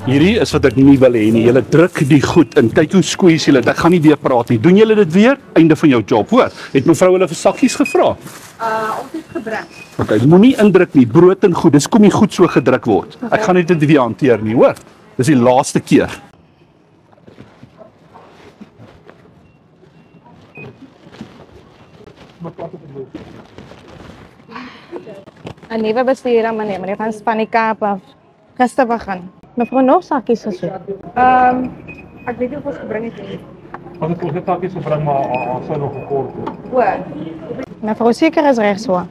Hierdie is wat ek nie wil hê nie. Julle druk die goed in. Kyk hoe squeeze julle. Ek gaan nie weer praat nie. Doen julle dit weer? Einde van jou job, hoor. Het mevrou hulle vir sakkies gevra? Ons het gebring. Okay, moenie indruk nie. Brood en goed. Dis kom nie goed so gedruk word. Ek gaan dit weer hanteer nie, hoor. Dis die laaste keer. 'n nuwe bestuurder meneer van Spanikaap af. Gister begin. Mevrou nog sakkies gesoek. Ek weet nie of ons gebring het nie. As ek ons sakkies gebring maar sou nog gekort word. O. Mevrou seker is reg so.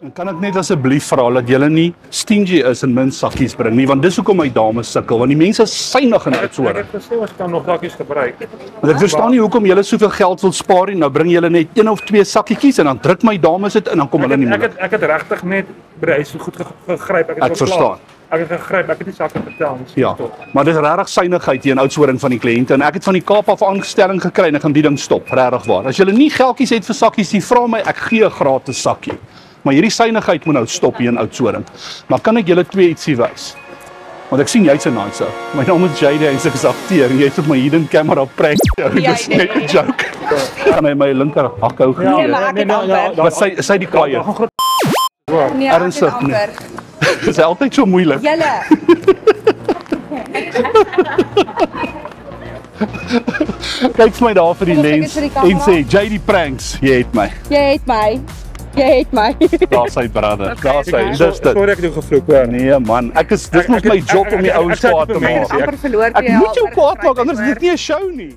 En kan ek net asseblief vra dat julle nie stingy is en min sakkies bring nie, want dis hoekom my dames sukkel, want die mense is synig in Oudtshoorn. Ek het gesê ons kan nog sakkies gebruik. Want ek verstaan nie hoekom julle soveel geld wil spaar nie. Nou bring julle net 1 of 2 sakkietjies en dan druk my dames dit in, dan kom hulle nie meer. Ek het regtig net by die huis so goed gegryp. Ek verstaan. Ek het gegryp, ek het nie sakke vertel nie. Ja, maar dis regtig synigheid hier in Oudtshoorn van die kliënte en ek het van die Kaap af aanstelling gekry en ek gaan die ding stop, regtig waar. As julle nie geldjies het vir sakkies, nie vra my, ek gee 'n gratis sakkie. Maar hierdie synigheid moet nou stop hier in Oudtshoorn. Maar kan ek julle 2 ietsie wys? Want ek sien jy's 'n nice ou. My naam is JD en ek is akteur en jy's op my hidden camera prank. Dis net 'n joke. Kan hy my linker hak hou gee? Nee, maar ek het amper. Wat sy die kaai. Nee, Ernstig nie. Dis altyd so moeilik. Julle. Kyk vir my daar vir die Kom ons kyk lens vir die kamera. en sê JD pranks, jy het my. Jy het my. Jy het my. Daar sy brother. Daar sy. Dis dit. Sorry ek het jou gevloek hoor. Nee man, dis mos my job om die ouens kwaad te maak. Amper verloor Ek moet jou kwaad maak anders is dit nie 'n show nie.